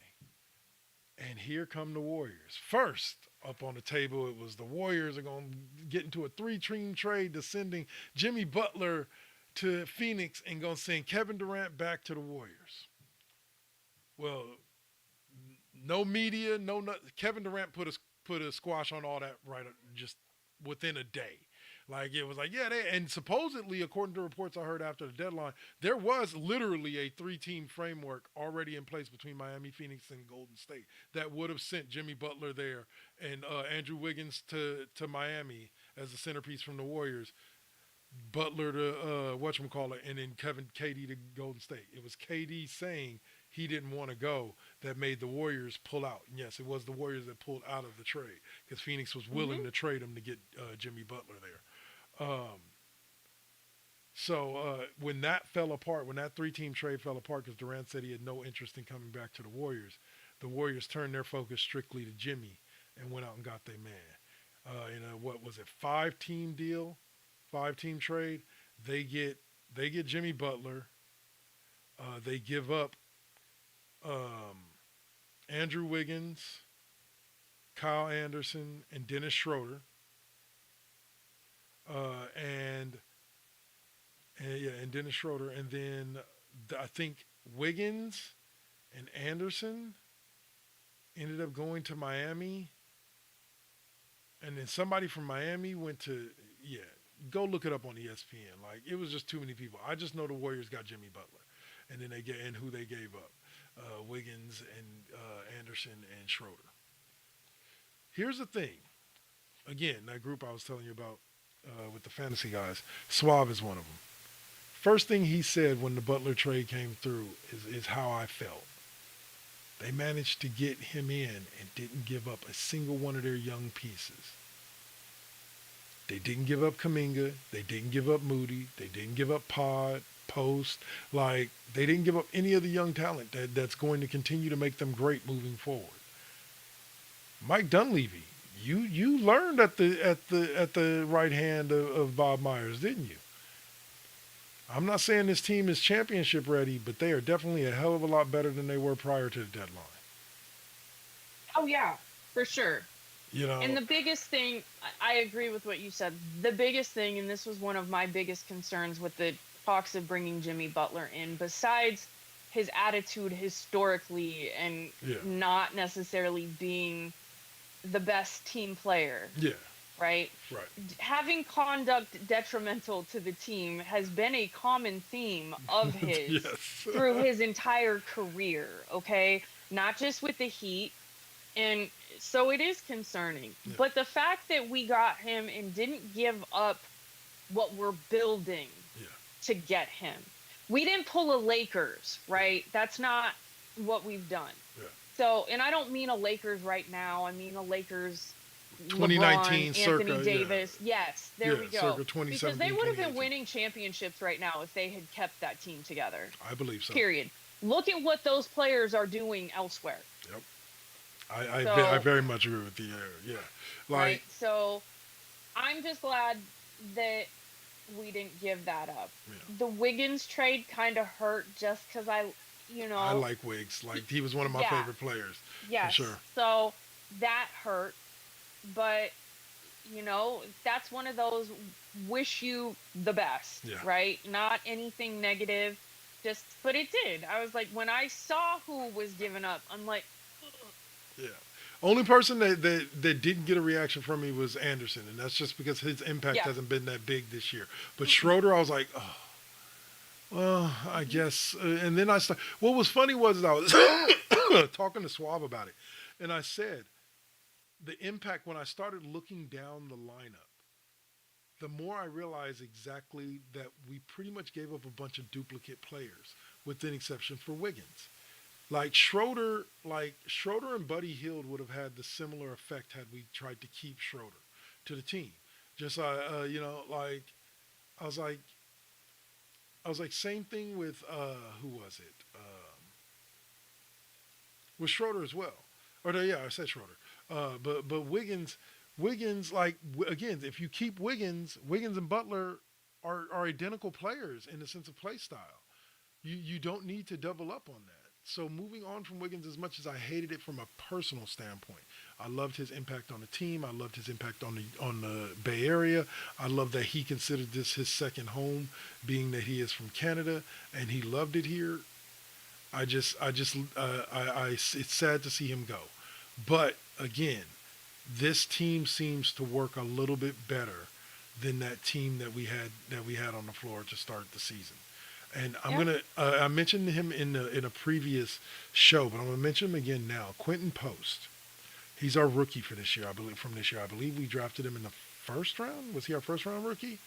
Speaker 2: And here come the Warriors. First up on the table, it was the Warriors are going to get into a 3-team trade, to sending Jimmy Butler to Phoenix and going to send Kevin Durant back to the Warriors. Well, no media, Kevin Durant put a squash on all that right just within a day. Like, it was like, yeah, and supposedly, according to reports I heard after the deadline, there was literally a 3-team framework already in place between Miami, Phoenix, and Golden State that would have sent Jimmy Butler there and Andrew Wiggins to Miami as the centerpiece from the Warriors. Butler to whatchamacallit, and then KD to Golden State. It was KD saying he didn't want to go that made the Warriors pull out. And yes, it was the Warriors that pulled out of the trade because Phoenix was willing to trade him to get Jimmy Butler there. So when that fell apart, when that 3-team trade fell apart because Durant said he had no interest in coming back to the Warriors turned their focus strictly to Jimmy and went out and got their man. What was it, 5-team deal? 5-team trade. They get Jimmy Butler. They give up Andrew Wiggins, Kyle Anderson, and Dennis Schroeder. And Dennis Schroeder, and then I think Wiggins and Anderson ended up going to Miami, and then somebody from Miami went to go look it up on ESPN. Like, it was just too many people. I just know the Warriors got Jimmy Butler, and then who they gave up, Wiggins and Anderson and Schroeder. Here's the thing. Again, that group I was telling you about with the fantasy guys, Suave is one of them. First thing he said when the Butler trade came through is how I felt. They managed to get him in and didn't give up a single one of their young pieces. They didn't give up Kuminga. They didn't give up Moody. They didn't give up Post. Like, they didn't give up any of the young talent that's going to continue to make them great moving forward. Mike Dunleavy, you learned at the right hand of Bob Myers, didn't you? I'm not saying this team is championship ready, but they are definitely a hell of a lot better than they were prior to the deadline.
Speaker 3: Oh yeah, for sure.
Speaker 2: You know,
Speaker 3: And the biggest thing, I agree with what you said. The biggest thing, and this was one of my biggest concerns with the talks of bringing Jimmy Butler in, besides his attitude historically and not necessarily being the best team player.
Speaker 2: Yeah.
Speaker 3: Right?
Speaker 2: Right.
Speaker 3: Having conduct detrimental to the team has been a common theme of his through his entire career, okay? Not just with the Heat. And so it is concerning. Yeah. But the fact that we got him and didn't give up what we're building to get him. We didn't pull a Lakers, right? That's not what we've done. Yeah. So, and I don't mean a Lakers right now. I mean a Lakers
Speaker 2: 2019
Speaker 3: LeBron,
Speaker 2: circa,
Speaker 3: Anthony Davis. Yes, there we go. Because they would have been winning championships right now if they had kept that team together.
Speaker 2: I believe so.
Speaker 3: Period. Look at what those players are doing elsewhere.
Speaker 2: Yep. I very much agree with you there. Yeah. Like,
Speaker 3: right. So I'm just glad that we didn't give that up. Yeah. The Wiggins trade kind of hurt just because I like
Speaker 2: Wiggs. Like, he was one of my favorite players.
Speaker 3: Yes. For sure. So that hurt. But, that's one of those wish you the best, right? Not anything negative. But it did. I was like, when I saw who was giving up, I'm like, ugh.
Speaker 2: Yeah. Only person that didn't get a reaction from me was Anderson, and that's just because his impact
Speaker 3: Yeah.
Speaker 2: hasn't been that big this year. But Schroeder, I was like, oh, well, I guess. And then what was funny was I was talking to Swab about it, and I said the impact when I started looking down the lineup, the more I realized exactly that we pretty much gave up a bunch of duplicate players, with an exception for Wiggins. Schroeder and Buddy Hield would have had the similar effect had we tried to keep Schroeder to the team. Just I was like same thing with who was it? With Schroeder as well. Or no, yeah, I said Schroeder. But Wiggins again, if you keep Wiggins and Butler are identical players in the sense of play style. You don't need to double up on that. So moving on from Wiggins, as much as I hated it from a personal standpoint, I loved his impact on the team. I loved his impact on the Bay Area. I love that he considered this his second home, being that he is from Canada and he loved it here. It's sad to see him go. But again, this team seems to work a little bit better than that team that we had on the floor to start the season. And I mentioned him in a previous show, but I'm gonna mention him again now. Quentin Post. He's our rookie for this year, I believe. From this year, I believe we drafted him in the first round. Was he our first round rookie?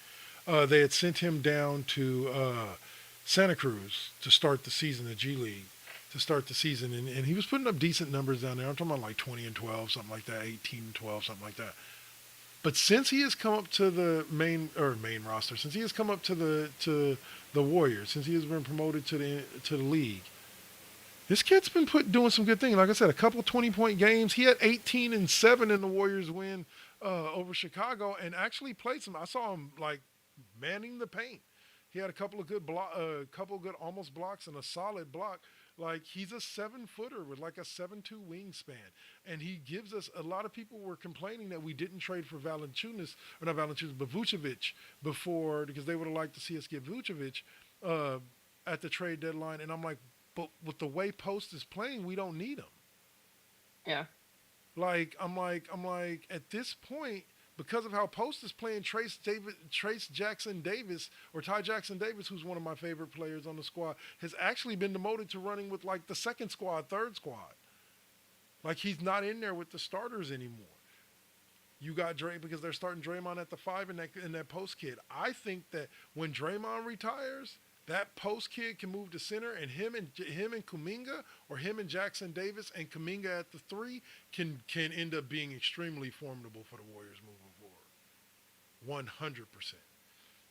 Speaker 2: They had sent him down to Santa Cruz to start the season, the G League, to start the season, and he was putting up decent numbers down there. I'm talking about like 20 and 12, something like that, 18 and 12, something like that. But since he has come up to the main roster, since he has come up to the Warriors, since he has been promoted to the league, this kid's been doing some good things. Like I said, a couple 20-point games. He had 18 and 7 in the Warriors win over Chicago, and actually played some. I saw him like manning the paint. He had a couple of good almost blocks and a solid block. Like, he's a 7-footer with like a 7'2" wingspan. And he gives us, a lot of people were complaining that we didn't trade for Vucevic before, because they would have liked to see us get Vucevic at the trade deadline. And I'm like, but with the way Post is playing, we don't need him.
Speaker 3: Yeah.
Speaker 2: I'm like, at this point, because of how Post is playing, Ty Jackson Davis, who's one of my favorite players on the squad, has actually been demoted to running with like the second squad, third squad. Like, he's not in there with the starters anymore. You got Dre, because they're starting Draymond at the 5 and that Post kid. I think that when Draymond retires, that Post kid can move to center, and him and Kuminga, or him and Jackson Davis and Kuminga at the 3 can end up being extremely formidable for the Warriors moving forward. 100%.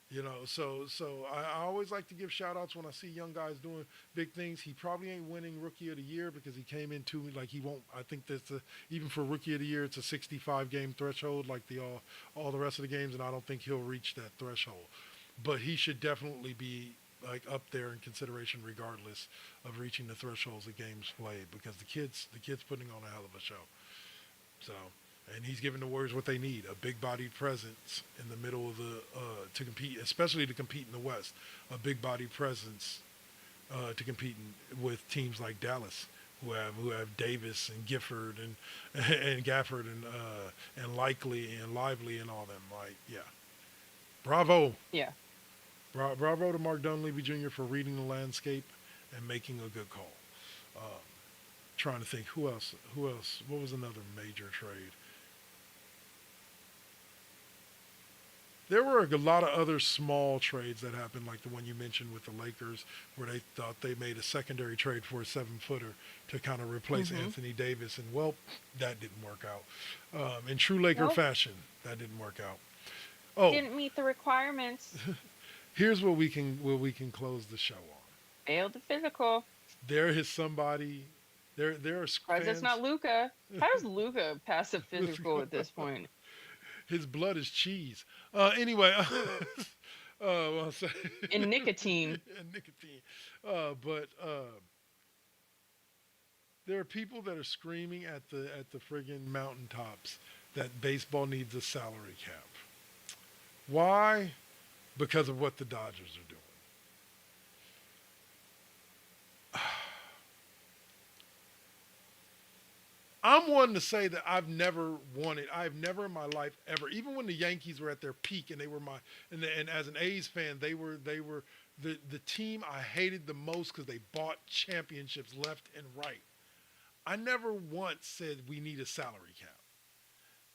Speaker 2: You know, so I always like to give shout outs when I see young guys doing big things. He probably ain't winning Rookie of the Year because he came into like he won't. I think that's even for Rookie of the Year, it's a 65 game threshold like all the rest of the games, and I don't think he'll reach that threshold. But he should definitely be like up there in consideration regardless of reaching the thresholds of games played, because the kid's putting on a hell of a show. So, and he's giving the Warriors what they need, a big-bodied presence in the middle of the to compete, especially to compete in the West, a big-bodied presence to compete with teams like Dallas, who have Davis and Gifford and Gafford and Likely and Lively and all them. Like, yeah, bravo.
Speaker 3: Yeah.
Speaker 2: Bravo to Mark Dunleavy Jr. for reading the landscape and making a good call. Trying to think who else. What was another major trade? There were a lot of other small trades that happened, like the one you mentioned with the Lakers, where they thought they made a secondary trade for a 7-footer to kind of replace Anthony Davis, and well, that didn't work out. In true Laker fashion, that didn't work out. Oh,
Speaker 3: Didn't meet the requirements.
Speaker 2: Here's where we can close the show on.
Speaker 3: Failed the physical.
Speaker 2: There is somebody. There are fans.
Speaker 3: That's not Luka. How does Luka pass a physical at this point?
Speaker 2: His blood is cheese. Anyway, well,
Speaker 3: And nicotine.
Speaker 2: And nicotine. But there are people that are screaming at the friggin' mountaintops that baseball needs a salary cap. Why? Because of what the Dodgers are doing. I'm one to say that I've never in my life ever, even when the Yankees were at their peak and they were and as an A's fan, they were the team I hated the most because they bought championships left and right. I never once said we need a salary cap.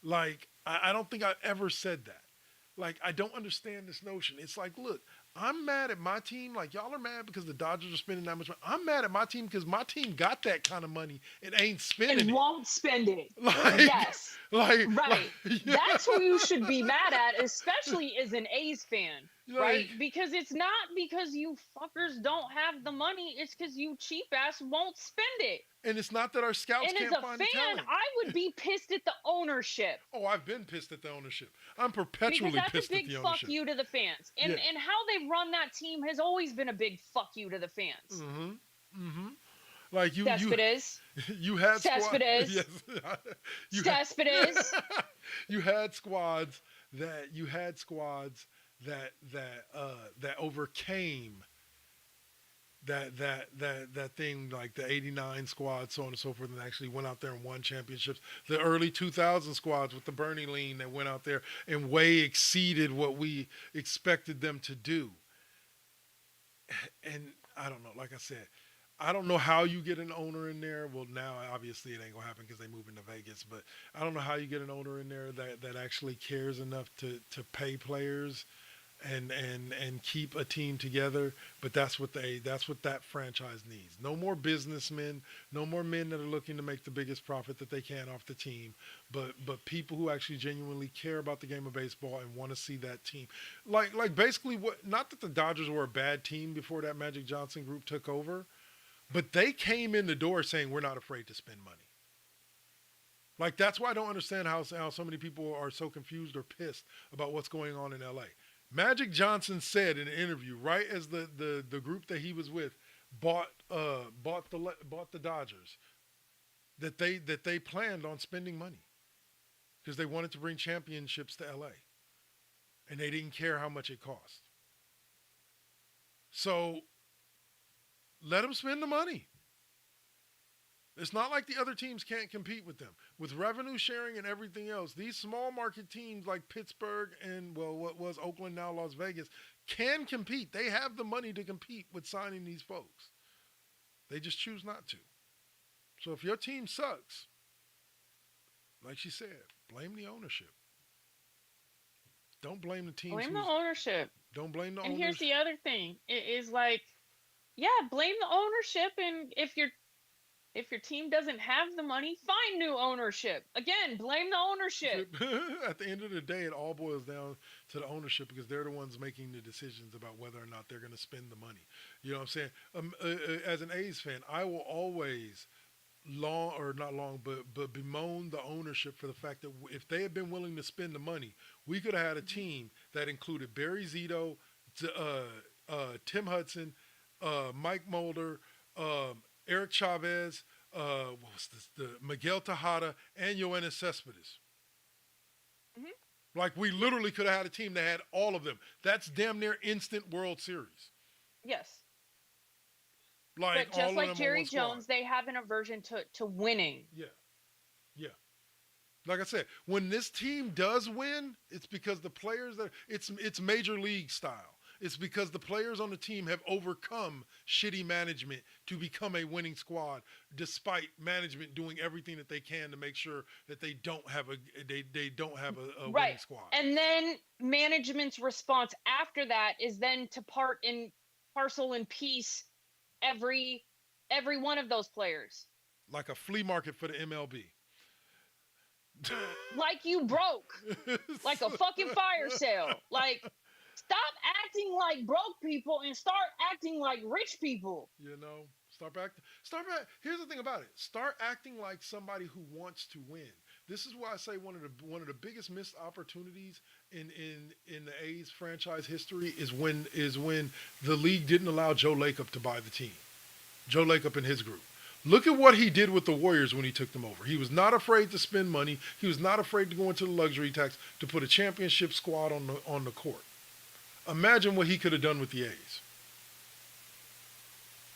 Speaker 2: Like, I don't think I've ever said that. Like, I don't understand this notion. It's like, look, I'm mad at my team. Like, y'all are mad because the Dodgers are spending that much money. I'm mad at my team because my team got that kind of money and ain't spending it.
Speaker 3: And won't spend it.
Speaker 2: Like,
Speaker 3: yes.
Speaker 2: Right.
Speaker 3: Yeah. That's who you should be mad at, especially as an A's fan. Right? Because it's not because you fuckers don't have the money. It's because you cheap ass won't spend it.
Speaker 2: And it's not that our scouts can't find the talent. And as a fan,
Speaker 3: I would be pissed at the ownership.
Speaker 2: Oh, I've been pissed at the ownership. I'm perpetually pissed at the ownership.
Speaker 3: Because that's a big fuck you to the fans. And how they run that team has always been a big fuck you to the fans.
Speaker 2: Mm-hmm. Mm-hmm. Like you
Speaker 3: You
Speaker 2: had
Speaker 3: Cespedes.
Speaker 2: Yes.
Speaker 3: Cespedes.
Speaker 2: You had squads that overcame that thing, like the 89 squad, so on and so forth, and actually went out there and won championships. The early 2000 squads with the Bernie Lean that went out there and way exceeded what we expected them to do. And I don't know, like I said, I don't know how you get an owner in there. Well, now obviously it ain't gonna happen because they move into Vegas, but I don't know how you get an owner in there that actually cares enough to pay players and keep a team together. But that's what that franchise needs. No more businessmen, no more men that are looking to make the biggest profit that they can off the team, but people who actually genuinely care about the game of baseball and want to see that team. Like basically not that the Dodgers were a bad team before that Magic Johnson group took over, but they came in the door saying we're not afraid to spend money. Like, that's why I don't understand how so many people are so confused or pissed about what's going on in LA. Magic Johnson said in an interview, right as the group that he was with bought the Dodgers, that they planned on spending money because they wanted to bring championships to LA, and they didn't care how much it cost. So let them spend the money. It's not like the other teams can't compete with them. With revenue sharing and everything else, these small market teams like Pittsburgh and, well, what was Oakland, now Las Vegas, can compete. They have the money to compete with signing these folks. They just choose not to. So if your team sucks, like she said, blame the ownership. Don't blame the team.
Speaker 3: Blame the ownership.
Speaker 2: Don't blame the
Speaker 3: ownership. And
Speaker 2: owners.
Speaker 3: here's the other thing. It is like, yeah, blame the ownership, and if your team doesn't have the money, find new ownership. Again, blame the ownership.
Speaker 2: At the end of the day, it all boils down to the ownership because they're the ones making the decisions about whether or not they're going to spend the money. You know what I'm saying? As an A's fan, I will always bemoan the ownership for the fact that if they had been willing to spend the money, we could have had a team that included Barry Zito, Tim Hudson, Mike Mulder, Eric Chavez, Miguel Tejada, and Yoenis Cespedes. Mm-hmm. Like, we literally could have had a team that had all of them. That's damn near instant World Series.
Speaker 3: Yes.
Speaker 2: Like,
Speaker 3: but just like Jerry Jones, they have an aversion to winning.
Speaker 2: Yeah. Yeah. Like I said, when this team does win, it's because the players it's major league style. It's because the players on the team have overcome shitty management to become a winning squad, despite management doing everything that they can to make sure that they don't have a winning squad.
Speaker 3: And then management's response after that is then to parcel in peace every one of those players.
Speaker 2: Like a flea market for the MLB.
Speaker 3: Like you broke. Like a fucking fire sale. Like, stop acting like broke people and start acting like rich people.
Speaker 2: You know, here's the thing about it. Start acting like somebody who wants to win. This is why I say one of the biggest missed opportunities in the A's franchise history is when the league didn't allow Joe Lacob to buy the team. Joe Lacob and his group. Look at what he did with the Warriors when he took them over. He was not afraid to spend money. He was not afraid to go into the luxury tax to put a championship squad on the court. Imagine what he could have done with the A's.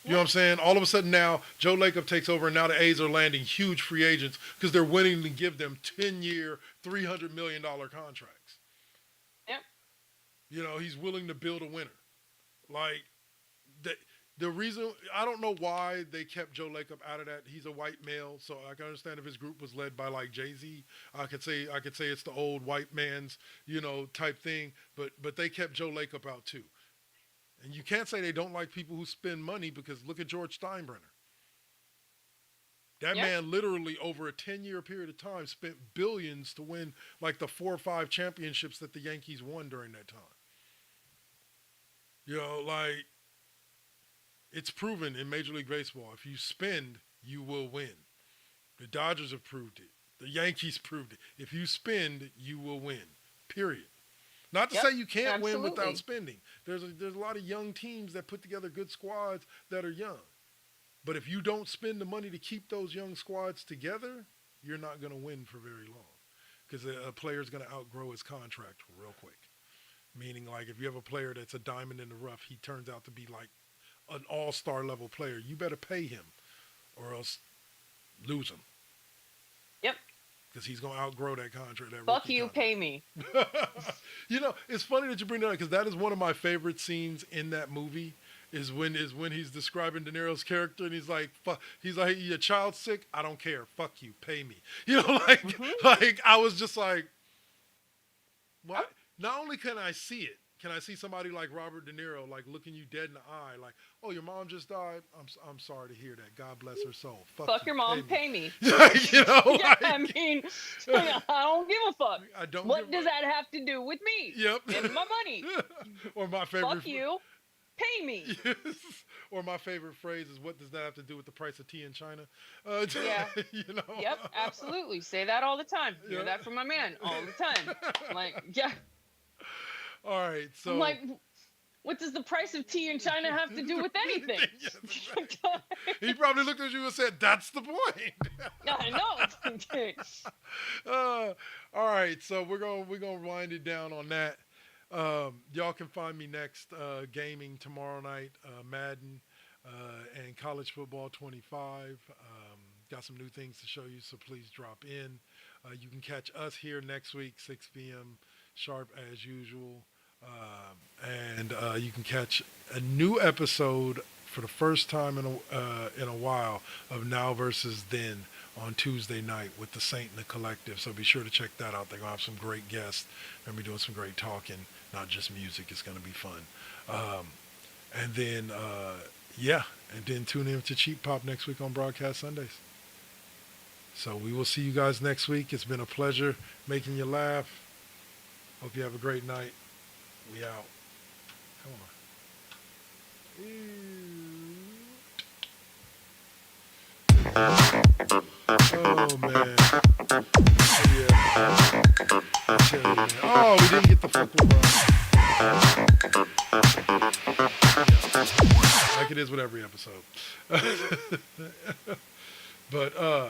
Speaker 2: You know what I'm saying? All of a sudden now, Joe Lacob takes over, and now the A's are landing huge free agents because they're willing to give them 10-year, $300 million contracts.
Speaker 3: Yep.
Speaker 2: You know, he's willing to build a winner. Like, the reason, I don't know why they kept Joe Lacob out of that. He's a white male, so I can understand if his group was led by, like, Jay-Z. I could say it's the old white man's, you know, type thing, but they kept Joe Lacob out too. And you can't say they don't like people who spend money, because look at George Steinbrenner. That man literally over a 10-year period of time spent billions to win like the 4 or 5 championships that the Yankees won during that time. You know, like, it's proven in Major League Baseball, if you spend, you will win. The Dodgers have proved it. The Yankees proved it. If you spend, you will win. Period. Not to say you can't win without spending. There's a lot of young teams that put together good squads that are young. But if you don't spend the money to keep those young squads together, you're not going to win for very long. Because a player's going to outgrow his contract real quick. Meaning, like, if you have a player that's a diamond in the rough, he turns out to be like an all-star level player. You better pay him or else lose him. Yep. Because he's going to outgrow that contract.
Speaker 3: Fuck you, pay me.
Speaker 2: You know, it's funny that you bring that up, because that is one of my favorite scenes in that movie. Is when he's describing De Niro's character, and he's like, your child's sick? I don't care. Fuck you, pay me. You know, like, like I was just like, what? Not only can I see it, can I see somebody like Robert De Niro, like, looking you dead in the eye, like, oh, your mom just died? I'm sorry to hear that. God bless her soul. Fuck
Speaker 3: your mom, pay me.
Speaker 2: You know,
Speaker 3: yeah, I mean, I don't give a fuck.
Speaker 2: I don't.
Speaker 3: What does that have to do with me?
Speaker 2: Yep.
Speaker 3: And my money.
Speaker 2: Or my favorite.
Speaker 3: Fuck you, pay me.
Speaker 2: Yes. Or my favorite phrase is, what does that have to do with the price of tea in China?
Speaker 3: Yeah.
Speaker 2: You know.
Speaker 3: Yep, absolutely. Say that all the time. Hear that from my man all the time. Like, yeah.
Speaker 2: All right, so
Speaker 3: I'm like, what does the price of tea in China have to do with anything?
Speaker 2: Yes, exactly. He probably looked at you and said, "That's the point."
Speaker 3: I
Speaker 2: know. All right, so we're gonna wind it down on that. Y'all can find me next gaming tomorrow night, Madden and College Football 25. Got some new things to show you, so please drop in. You can catch us here next week, 6 p.m. sharp as usual. And you can catch a new episode for the first time in a while of Now versus Then on Tuesday night with the Saint and the Collective. So be sure to check that out. They're going to have some great guests. They're going to be doing some great talking, not just music. It's going to be fun. And then tune in to Cheap Pop next week on Broadcast Sundays. So we will see you guys next week. It's been a pleasure making you laugh. Hope you have a great night. We out. Come on. Oh, man. Yeah. Oh, we didn't get the football run. Like it is with every episode. But,